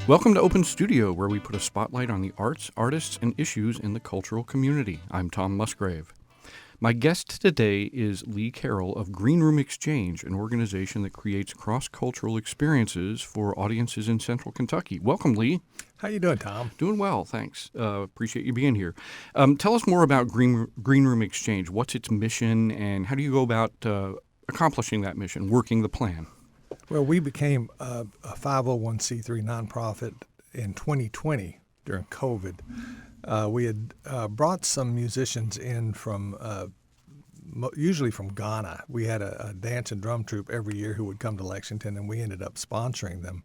Welcome to Open Studio, where we put a spotlight on the arts, artists, and issues in the cultural community. I'm Tom Musgrave. My guest today is Lee Carroll of GreenRoom Exchange, an organization that creates cross-cultural experiences for audiences in Central Kentucky. Welcome, Lee. How you doing, Tom? Doing well, thanks. Appreciate you being here. Tell us more about GreenRoom Exchange. What's its mission, and how do you go about accomplishing that mission, working the plan? Well, we became a 501c3 nonprofit in 2020 during COVID. We had brought some musicians in from, usually from Ghana. We had a dance and drum troupe every year who would come to Lexington, and we ended up sponsoring them.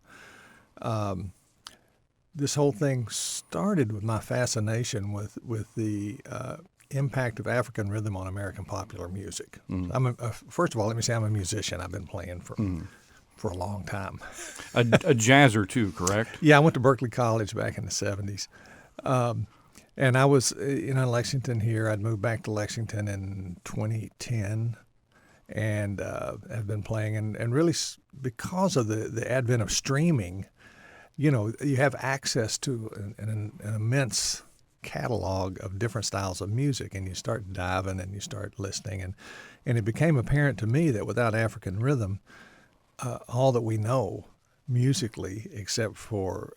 This whole thing started with my fascination with the impact of African rhythm on American popular music. First of all, let me say I'm a musician. I've been playing for a long time. A jazzer too, correct? Yeah, I went to Berkeley College back in the 70s. And I was in Lexington here. I'd moved back to Lexington in 2010 and have been playing. And really, because of the advent of streaming, you have access to an immense catalog of different styles of music, and you start diving and you start listening. And it became apparent to me that without African rhythm, all that we know musically, except for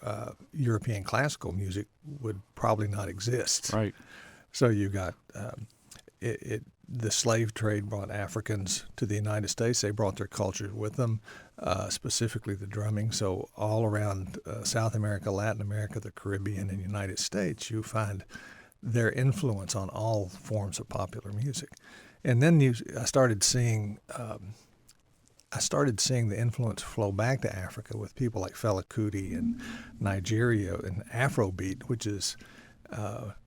European classical music, would probably not exist. Right. So you got the slave trade brought Africans to the United States. They brought their culture with them, specifically the drumming. So all around South America, Latin America, the Caribbean, and the United States, you find their influence on all forms of popular music. And then I started seeing the influence flow back to Africa with people like Fela Kuti and Nigeria and Afrobeat, which is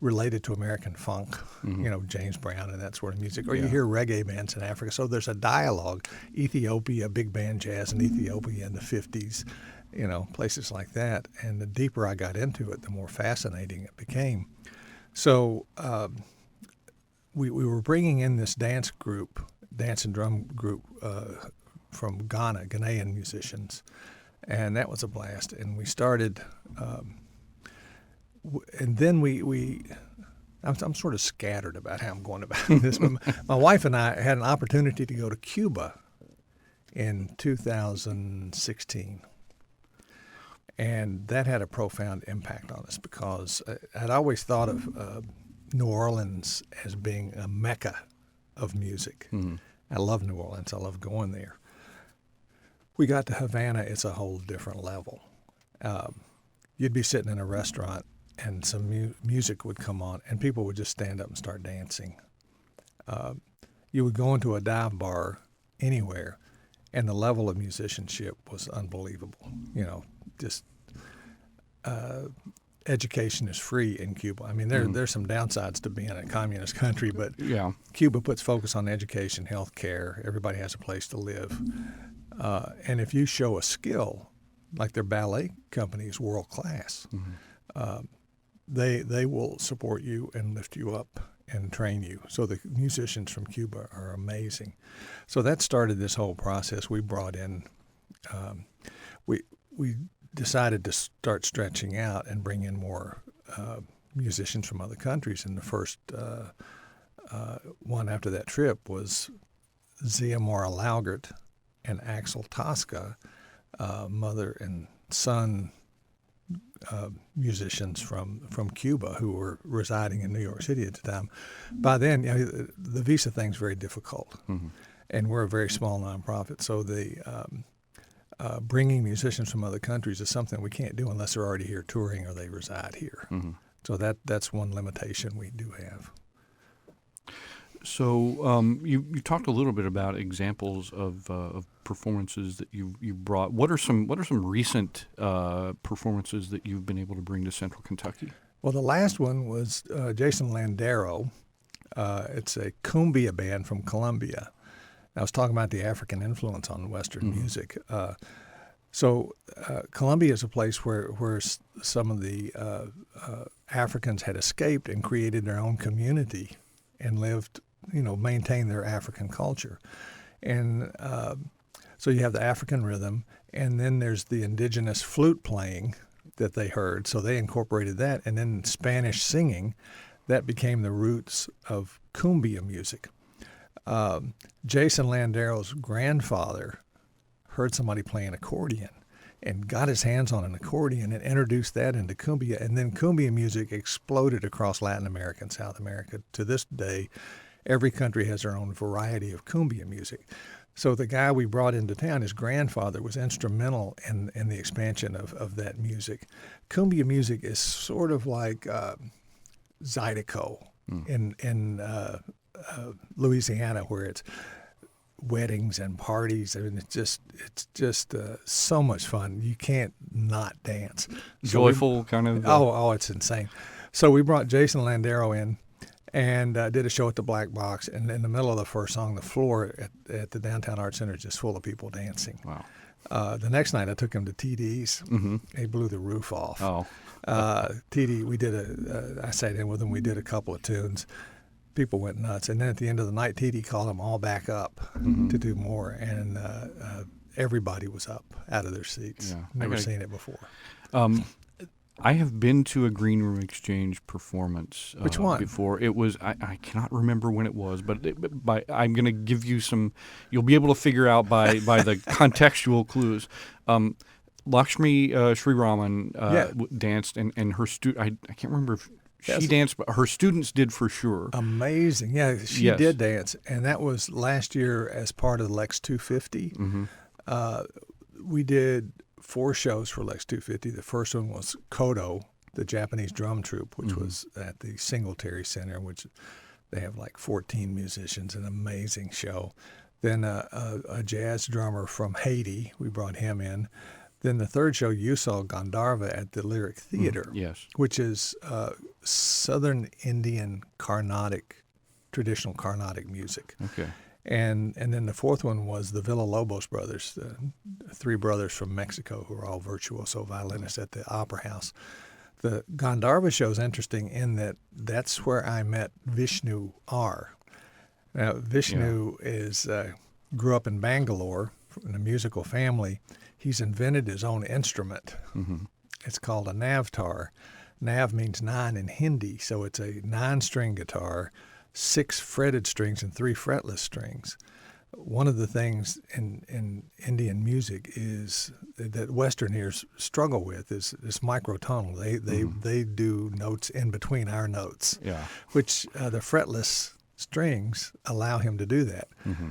related to American funk, James Brown and that sort of music. Or you hear reggae bands in Africa. So there's a dialogue. Ethiopia, big band jazz in Ethiopia in the 50s, places like that. And the deeper I got into it, the more fascinating it became. So we were bringing in this dance and drum group, from Ghana, Ghanaian musicians, and that was a blast. And we started, and then I'm sort of scattered about how I'm going about this. But my wife and I had an opportunity to go to Cuba in 2016, and that had a profound impact on us because I'd always thought of New Orleans as being a mecca of music. Mm-hmm. I love New Orleans. I love going there. We got to Havana, it's a whole different level. You'd be sitting in a restaurant and some music would come on and people would just stand up and start dancing. You would go into a dive bar anywhere and the level of musicianship was unbelievable. Education is free in Cuba. I mean, there's some downsides to being a communist country, but Cuba puts focus on education, health care. Everybody has a place to live. And if you show a skill, like their ballet company is world class, they will support you and lift you up and train you. So the musicians from Cuba are amazing. So that started this whole process. We brought in, we decided to start stretching out and bring in more musicians from other countries. And the first one after that trip was Zia Mora Laugert and Axel Tosca, mother and son musicians from Cuba who were residing in New York City at the time. By then, the visa thing's very difficult, and we're a very small nonprofit, so bringing musicians from other countries is something we can't do unless they're already here touring or they reside here. So that's one limitation we do have. So you talked a little bit about examples of performances that you brought. What are some recent performances that you've been able to bring to Central Kentucky? Well, the last one was Jason Landero. It's a cumbia band from Colombia. I was talking about the African influence on Western music. So Colombia is a place where some of the Africans had escaped and created their own community and lived, maintained their African culture. And so you have the African rhythm, and then there's the indigenous flute playing that they heard. So they incorporated that. And then Spanish singing, that became the roots of cumbia music. Jason Landero's grandfather heard somebody playing accordion and got his hands on an accordion and introduced that into cumbia. And then cumbia music exploded across Latin America and South America. To this day, every country has their own variety of cumbia music. So the guy we brought into town, his grandfather, was instrumental in the expansion of that music. Cumbia music is sort of like Zydeco in Louisiana, where it's weddings and parties. I mean, it's just so much fun. You can't not dance. Joyful kind of. Oh, it's insane. So we brought Jason Landero in and did a show at the Black Box. And in the middle of the first song, the floor at the Downtown Arts Center is just full of people dancing. Wow. The next night, I took him to TD's. Mm-hmm. They blew the roof off. Oh. TD, we did I sat in with him. We did a couple of tunes. People went nuts. And then at the end of the night, TD called them all back up to do more. And everybody was up out of their seats. Yeah. Never seen it before. I have been to a GreenRoom Exchange performance. Which one? Before. It was, I cannot remember when it was, but I'm going to give you some, you'll be able to figure out by the contextual clues. Lakshmi Sriraman danced, and her I can't remember if she danced, but her students did for sure. Amazing. Yeah, she did dance. And that was last year as part of the Lex 250. Mm-hmm. We did 4 shows for Lex 250. The first one was Kodo, the Japanese drum troupe, which was at the Singletary Center, which they have like 14 musicians, an amazing show. Then a jazz drummer from Haiti, we brought him in. Then the third show, you saw Gandharva at the Lyric Theater, which is Southern Indian traditional Carnatic music. Okay. And then the fourth one was the Villalobos brothers, the 3 brothers from Mexico who are all virtuoso violinists at the Opera House. The Gandharva show is interesting in that that's where I met Vishnu R. Now, Vishnu grew up in Bangalore in a musical family. He's invented his own instrument. Mm-hmm. It's called a navtar. Nav means 9 in Hindi, so it's a 9-string guitar, 6 fretted strings and 3 fretless strings. One of the things in Indian music is that Western ears struggle with is microtonal. They do notes in between our notes, which the fretless strings allow him to do that. Mm-hmm.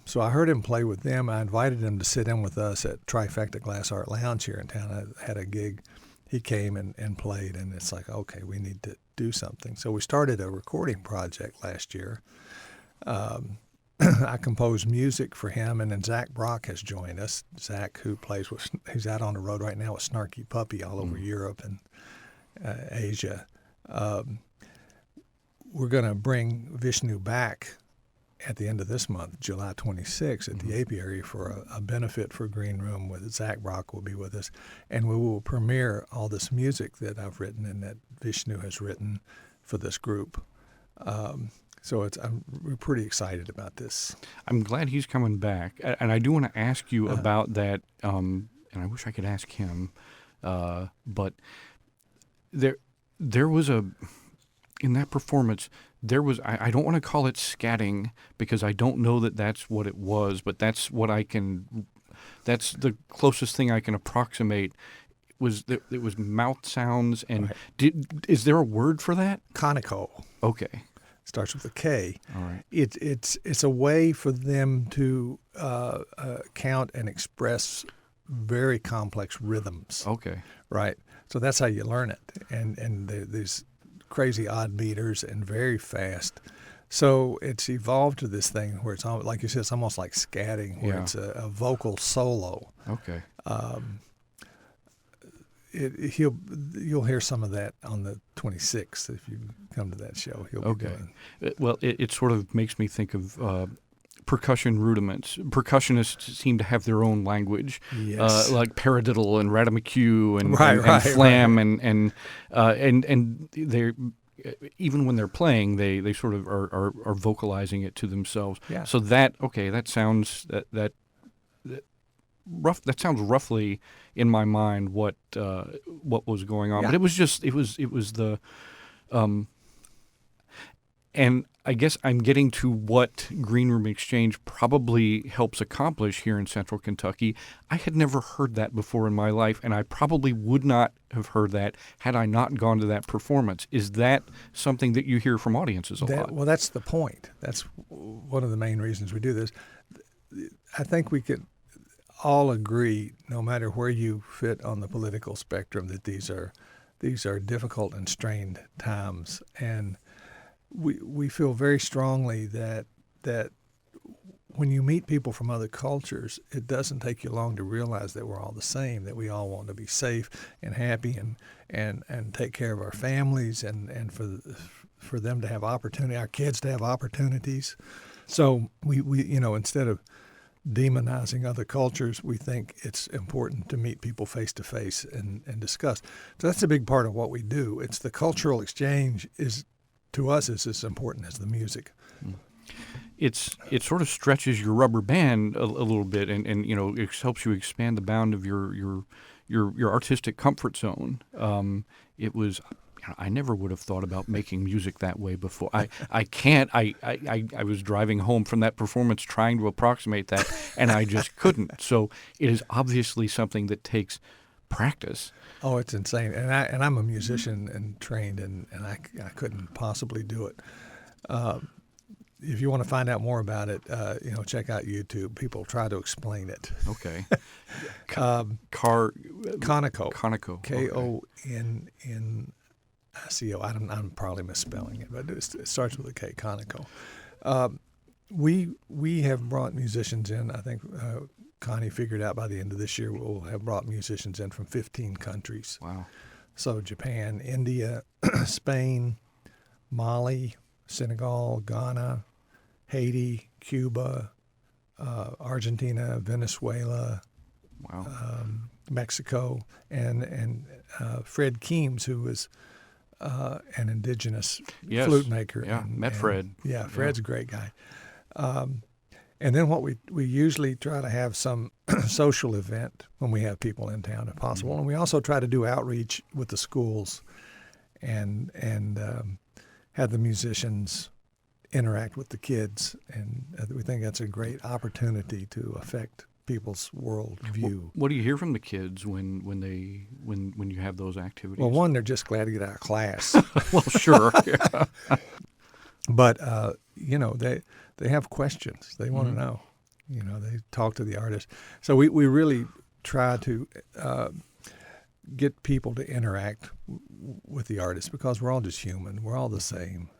So I heard him play with them. I invited him to sit in with us at Trifecta Glass Art Lounge here in town. I had a gig. He came and played, and it's like, okay, we need to do something. So we started a recording project last year. I composed music for him, and then Zach Brock has joined us. Zach, who's out on the road right now with Snarky Puppy all over Europe and Asia. We're going to bring Vishnu back at the end of this month, July 26th, at the Apiary for a benefit for GreenRoom with Zach Brock will be with us. And we will premiere all this music that I've written and that Vishnu has written for this group. So we're pretty excited about this. I'm glad he's coming back. And I do want to ask you about that, and I wish I could ask him, but there was in that performance, there was, I don't want to call it scatting because I don't know that that's what it was, but that's the closest thing I can approximate. It was mouth sounds, and is there a word for that? Conico. Okay. Starts with a K. All right. It's a way for them to count and express very complex rhythms. Okay. Right. So that's how you learn it, and these crazy odd meters and very fast. So it's evolved to this thing where it's like you said, it's almost like scatting, where it's a vocal solo. Okay. You'll hear some of that on the 26th if you come to that show. He'll be doing. Well, it sort of makes me think of percussion rudiments. Percussionists seem to have their own language, like paradiddle and ratamacue and flam and they even when they're playing, they sort of are vocalizing it to themselves. Yeah. So that sounds that That sounds roughly in my mind what was going on. Yeah. But it was the and I guess I'm getting to what GreenRoom Exchange probably helps accomplish here in Central Kentucky. I had never heard that before in my life, and I probably would not have heard that had I not gone to that performance. Is that something that you hear from audiences a lot? Well, that's the point. That's one of the main reasons we do this. I think we could all agree, no matter where you fit on the political spectrum, that these are difficult and strained times, and we feel very strongly that when you meet people from other cultures, it doesn't take you long to realize that we're all the same, that we all want to be safe and happy and take care of our families and for them to have opportunity, our kids to have opportunities. So we instead of demonizing other cultures, we think it's important to meet people face to face and discuss. So that's a big part of what we do. It's the cultural exchange to us is as important as the music. It sort of stretches your rubber band a little bit, and it helps you expand the bound of your artistic comfort zone. It was. I never would have thought about making music that way before. I can't. I was driving home from that performance trying to approximate that, and I just couldn't. So it is obviously something that takes practice. Oh, it's insane. And I'm a musician and trained, and I couldn't possibly do it. If you want to find out more about it, check out YouTube. People try to explain it. Okay. Conoco. Conoco. Konnico. I'm probably misspelling it, but it starts with a K. Conoco. We have brought musicians in. I think Connie figured out by the end of this year we'll have brought musicians in from 15 countries. Wow. So Japan, India, Spain, Mali, Senegal, Ghana, Haiti, Cuba, Argentina, Venezuela, wow. Mexico, and Fred Keems, who is an indigenous flute maker. Yeah, met Fred. Yeah, Fred's a great guy. And then what we usually try to have some social event when we have people in town, if possible. And we also try to do outreach with the schools and have the musicians interact with the kids. And we think that's a great opportunity to affect people's worldview. What do you hear from the kids when you have those activities? Well, one, they're just glad to get out of class. Well, sure. Yeah. But they have questions. They want to know. They talk to the artist. So we really try to get people to interact with the artist because we're all just human. We're all the same.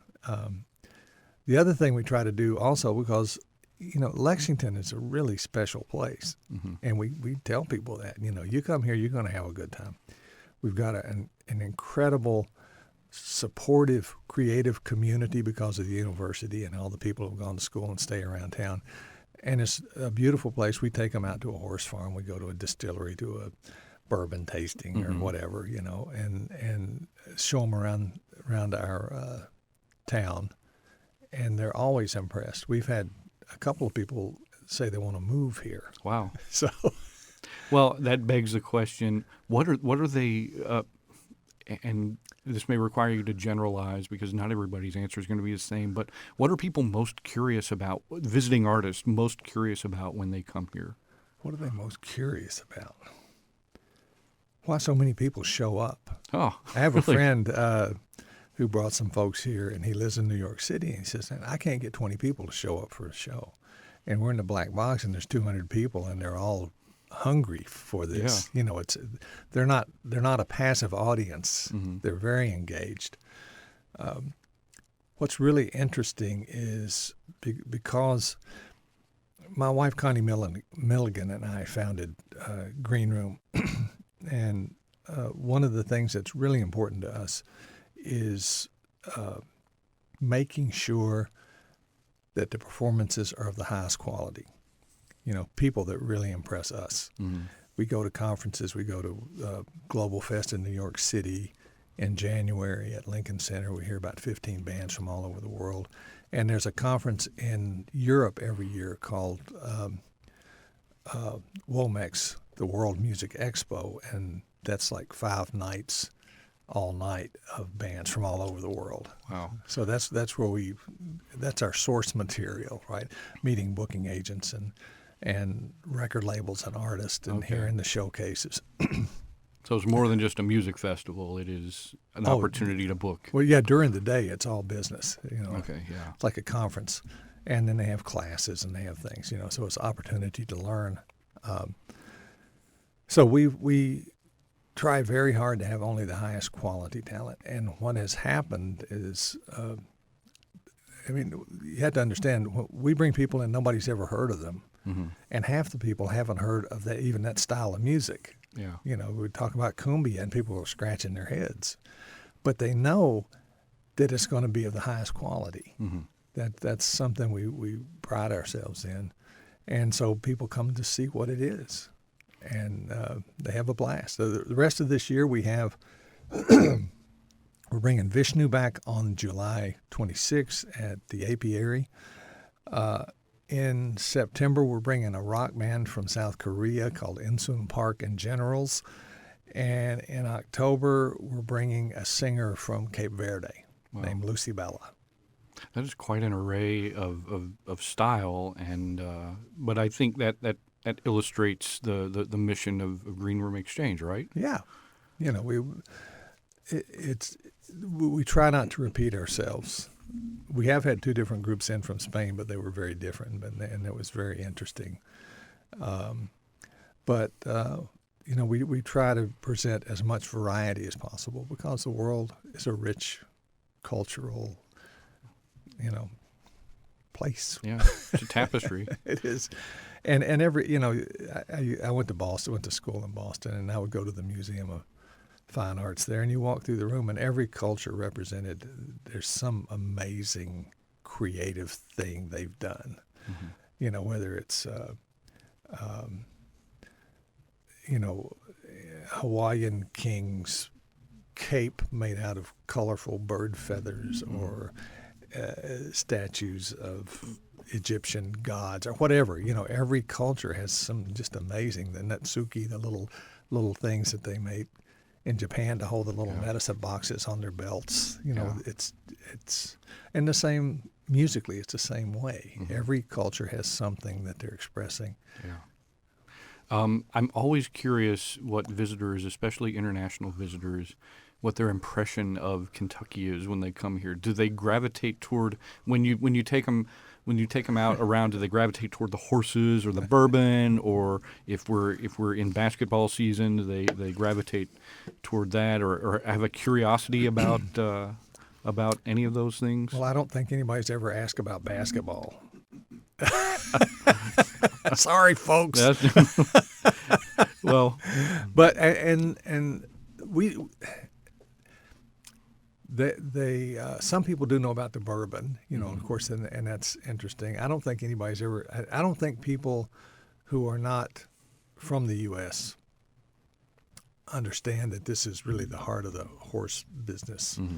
The other thing we try to do also, because Lexington is a really special place, and we tell people that you come here, you're going to have a good time. We've got an incredible, supportive, creative community because of the university and all the people who have gone to school and stay around town. And it's a beautiful place. We take them out to a horse farm. We go to a distillery, to a bourbon tasting or whatever, and show them around our town. And they're always impressed. We've had a couple of people say they want to move here. Wow. So, well, that begs the question: what are they? And this may require you to generalize because not everybody's answer is going to be the same. But what are people most curious about? Visiting artists most curious about when they come here? What are they most curious about? Why so many people show up? Oh, I have a really? friend who brought some folks here, and he lives in New York City. And he says, I can't get 20 people to show up for a show. And we're in the black box, and there's 200 people, and they're all hungry for this. Yeah. They're not a passive audience. They're very engaged. What's really interesting is because my wife Connie Milligan and I founded GreenRoom, and one of the things that's really important to us is making sure that the performances are of the highest quality. People that really impress us. We go to conferences. We go to Global Fest in New York City in January at Lincoln Center. We hear about 15 bands from all over the world. And there's a conference in Europe every year called Womex, the World Music Expo, and that's like 5 nights, all night of bands from all over the world. Wow. So that's where that's our source material, right? Meeting booking agents and record labels and artists and Okay. hearing the showcases. So it's more than just a music festival. It is an opportunity to book. Well, yeah, during the day it's all business. Okay, yeah. It's like a conference, and then they have classes and they have things. So it's an opportunity to learn. So we try very hard to have only the highest quality talent. And what has happened is, you have to understand, we bring people in, nobody's ever heard of them. Mm-hmm. And half the people haven't heard of even that style of music. Yeah. We talk about cumbia and people are scratching their heads. But they know that it's going to be of the highest quality. Mm-hmm. That's something we pride ourselves in. And so people come to see what it is. And they have a blast. So the rest of this year we have, we're bringing Vishnu back on July 26th at the Apiary. In September, we're bringing a rock band from South Korea called Insun Park and Generals. And in October, we're bringing a singer from Cape Verde named Lucy Bella. That is quite an array of style, and but I think that illustrates the mission of GreenRoom Exchange, right? Yeah, we try not to repeat ourselves. We have had 2 different groups in from Spain, but they were very different, and it was very interesting. But we try to present as much variety as possible because the world is a rich cultural, place. Yeah, it's a tapestry. It is. And every, I went to Boston, went to school in Boston, and I would go to the Museum of Fine Arts there, and you walk through the room, and every culture represented, there's some amazing creative thing they've done. Mm-hmm. Whether it's, Hawaiian king's cape made out of colorful bird feathers, mm-hmm. or statues of Egyptian gods or whatever. Every culture has some just amazing. The Natsuki, the little things that they make in Japan to hold the little medicine boxes on their belts. It's and the same musically. It's the same way. Mm-hmm. Every culture has something that they're expressing. Yeah. I'm always curious what visitors, especially international visitors, what their impression of Kentucky is when they come here. Do they gravitate toward when you take them out around? Do they gravitate toward the horses or the bourbon, or if we're in basketball season, do they gravitate toward that, or have a curiosity about any of those things? Well, I don't think anybody's ever asked about basketball. Sorry, folks. Well, but and we. They some people do know about the bourbon, mm-hmm. Of course, and that's interesting. I don't think anybody's ever. I don't think people who are not from the U.S. understand that this is really the heart of the horse business, mm-hmm.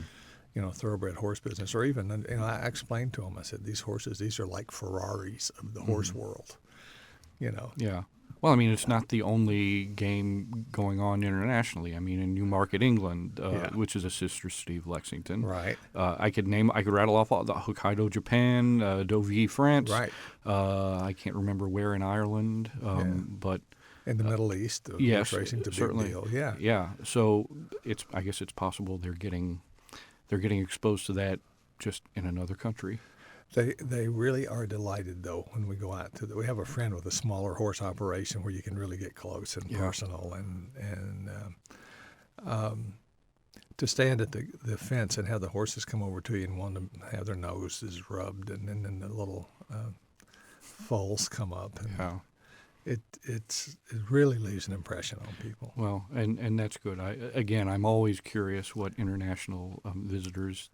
Thoroughbred horse business. Or even, I explained to them. I said, these horses, these are like Ferraris of the mm-hmm. horse world. Yeah. Well, it's not the only game going on internationally. In Newmarket, England, which is a sister city of Lexington. Right. I could rattle off all the Hokkaido, Japan, Deauville, France. Right. I can't remember where in Ireland, but in the Middle East, yes, horse racing's a big certainly. deal. Yeah. Yeah. So I guess it's possible they're getting exposed to that just in another country. They really are delighted, though, when we go out we have a friend with a smaller horse operation where you can really get close and personal, and to stand at the fence and have the horses come over to you and want to have their noses rubbed, and then the little foals come up, and it really leaves an impression on people. Well, and that's good. I'm always curious what international visitors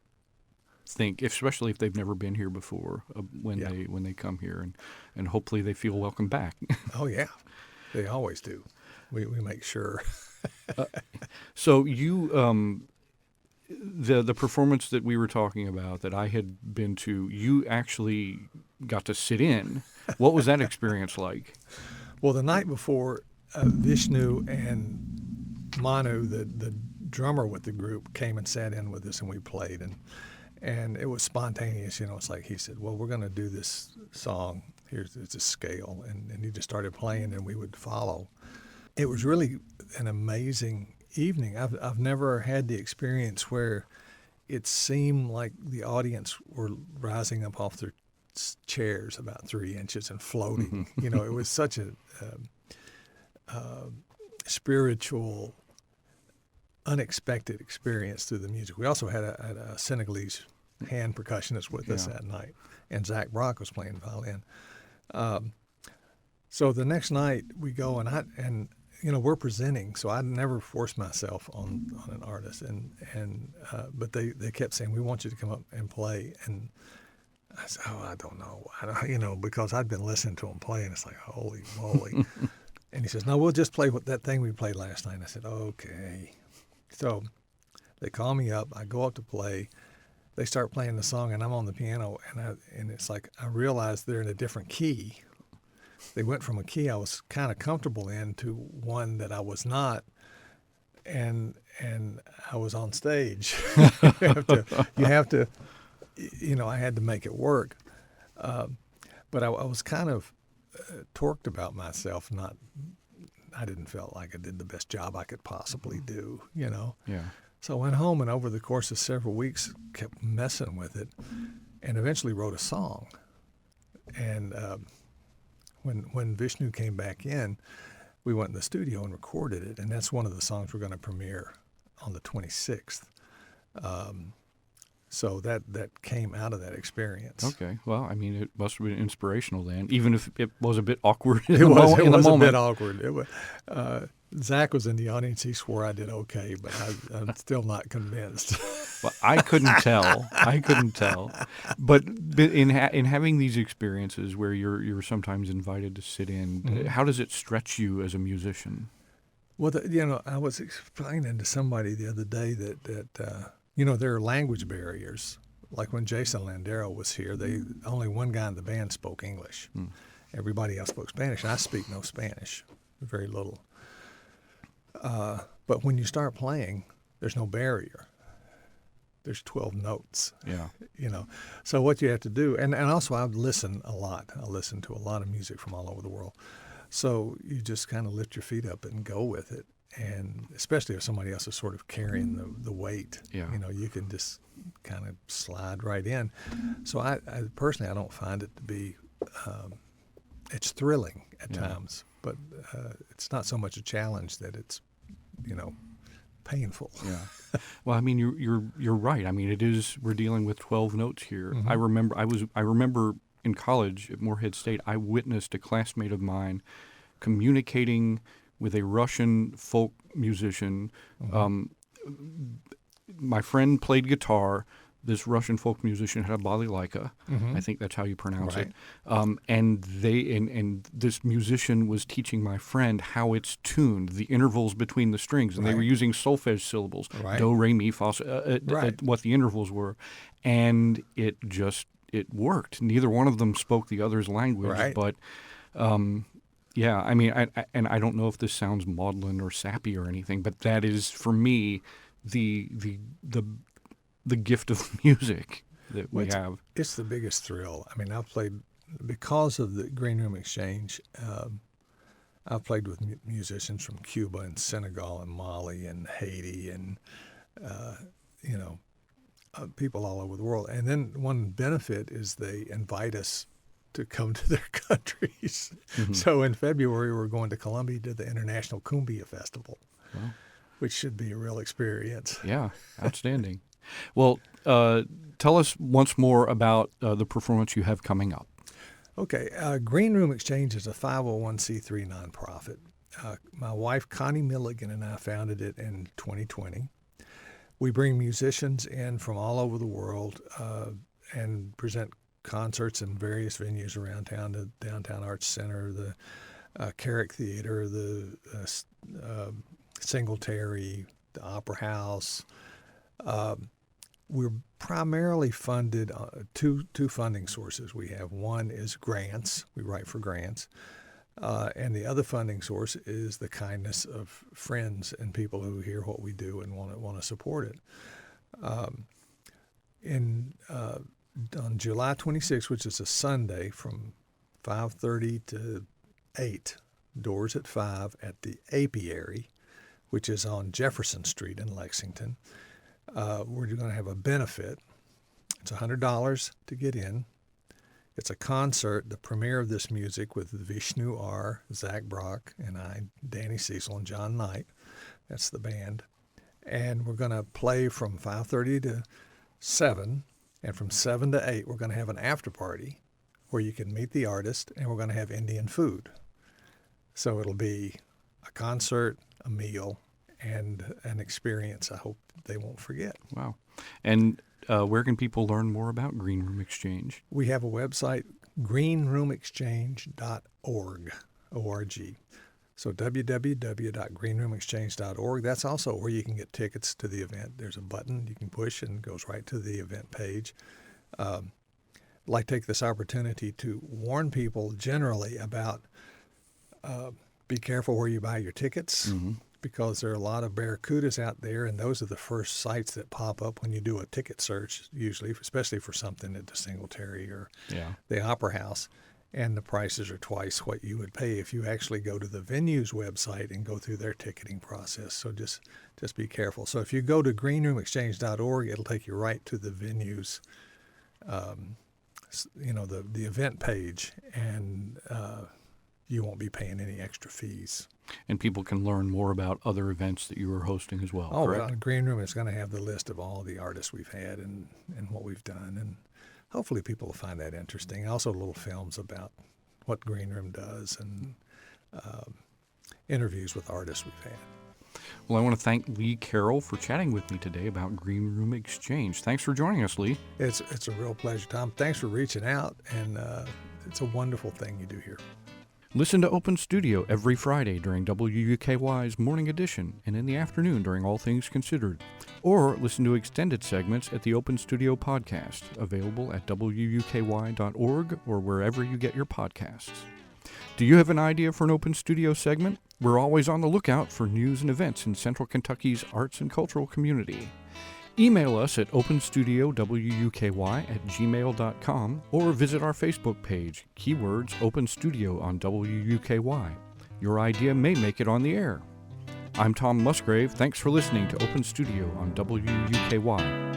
think, especially if they've never been here before, when they come here, and hopefully they feel welcome back. Oh yeah, they always do. We make sure. So you, the performance that we were talking about that I had been to, you actually got to sit in. What was that experience like? Well, the night before, Vishnu and Manu, the drummer with the group, came and sat in with us, and we played, and it was spontaneous. It's like he said, "Well, we're going to do this song. It's a scale," and he just started playing, and we would follow. It was really an amazing evening. I've never had the experience where it seemed like the audience were rising up off their chairs about 3 inches and floating. It was such a spiritual, unexpected experience through the music. We also had a Senegalese hand percussionist with us that night, and Zach Brock was playing violin. So the next night we go, and we're presenting, so I never forced myself on an artist, but they kept saying, "We want you to come up and play," and I said, "Oh, I don't know, because I'd been listening to him play, and it's like, holy moly." And he says, "No, we'll just play that thing we played last night." And I said, "Okay." So they call me up. I go up to play. They start playing the song, and I'm on the piano, and it's like I realized they're in a different key. They went from a key I was kind of comfortable in to one that I was not, and I was on stage. you have to, I had to make it work. But I was kind of torqued about myself. I didn't feel like I did the best job I could possibly do, Yeah. So I went home, and over the course of several weeks, kept messing with it, and eventually wrote a song. And when Vishnu came back in, we went in the studio and recorded it, and that's one of the songs we're going to premiere on the 26th. So that came out of that experience. Okay. Well, I mean, it must have been inspirational then, even if it was a bit awkward It in the was moment. a bit awkward. It was, Zach was in the audience. He swore I did okay, but I'm still not convinced. Well, I couldn't tell. But in having these experiences where you're sometimes invited to sit in, how does it stretch you as a musician? Well, I was explaining to somebody the other day that there are language barriers. Like when Jason Landero was here, only one guy in the band spoke English. Everybody else spoke Spanish, and I speak no Spanish, very little. But when you start playing, there's no barrier. There's 12 notes. Yeah. So what you have to do, and also I listen a lot. I listen to a lot of music from all over the world. So you just kind of lift your feet up and go with it. And especially if somebody else is sort of carrying the weight, you can just kind of slide right in. So I personally, I don't find it to be, it's thrilling at times, but it's not so much a challenge that it's, painful. Yeah. Well, I mean, you're right. I mean, it is. We're dealing with 12 notes here. Mm-hmm. I remember in college at Morehead State, I witnessed a classmate of mine communicating with a Russian folk musician. Mm-hmm. My friend played guitar. This Russian folk musician had a balalaika. Mm-hmm. I think that's how you pronounce Right. it. And this musician was teaching my friend how it's tuned, the intervals between the strings, and they were Right. using solfege syllables, Right. do, re, mi, fa, Right. what the intervals were, and it worked. Neither one of them spoke the other's language, Right. but. Yeah, I mean, I don't know if this sounds maudlin or sappy or anything, but that is for me the gift of music that we have. It's the biggest thrill. I mean, I've played, because of the GreenRoom Exchange, I've played with musicians from Cuba and Senegal and Mali and Haiti and, people all over the world. And then one benefit is they invite us to come to their countries. Mm-hmm. So in February, we're going to Colombia to the International Cumbia Festival, Wow. which should be a real experience. Yeah, outstanding. Well, tell us once more about the performance you have coming up. Okay, GreenRoom Exchange is a 501c3 nonprofit. My wife, Connie Milligan, and I founded it in 2020. We bring musicians in from all over the world and present concerts in various venues around town, the Downtown Arts Center, the Carrick Theater, the Singletary, the Opera House. We're primarily funded two funding sources we have. One is grants. We write for grants. And the other funding source is the kindness of friends and people who hear what we do and want to support it. On July 26th, which is a Sunday, from 5:30 to 8, doors at 5 at the Apiary, which is on Jefferson Street in Lexington. We're going to have a benefit. It's $100 to get in. It's a concert, the premiere of this music with Vishnu R., Zach Brock, and I, Danny Cecil, and John Knight. That's the band. And we're going to play from 5:30 to 7, and from 7 to 8, we're going to have an after party where you can meet the artist, and we're going to have Indian food. So it'll be a concert, a meal, and an experience I hope they won't forget. Wow. And where can people learn more about GreenRoom Exchange? We have a website, greenroomexchange.org, O-R-G. So www.greenroomexchange.org. That's also where you can get tickets to the event. There's a button you can push and it goes right to the event page. I'd like to take this opportunity to warn people generally about be careful where you buy your tickets, because there are a lot of barracudas out there, and those are the first sites that pop up when you do a ticket search, usually, especially for something at the Singletary or the Opera House. And the prices are twice what you would pay if you actually go to the venue's website and go through their ticketing process. So just be careful. So if you go to greenroomexchange.org, it'll take you right to the venue's, the event page, and you won't be paying any extra fees. And people can learn more about other events that you are hosting as well, correct? Well, Green Room is going to have the list of all the artists we've had and what we've done, and hopefully people will find that interesting. Also little films about what Green Room does and interviews with artists we've had. Well, I want to thank Lee Carroll for chatting with me today about GreenRoom Exchange. Thanks for joining us, Lee. It's a real pleasure, Tom. Thanks for reaching out, and it's a wonderful thing you do here. Listen to Open Studio every Friday during WUKY's Morning Edition and in the afternoon during All Things Considered. Or listen to extended segments at the Open Studio podcast, available at WUKY.org or wherever you get your podcasts. Do you have an idea for an Open Studio segment? We're always on the lookout for news and events in Central Kentucky's arts and cultural community. Email us at openstudiowuky@gmail.com or visit our Facebook page, keywords Open Studio on WUKY. Your idea may make it on the air. I'm Tom Musgrave. Thanks for listening to Open Studio on WUKY.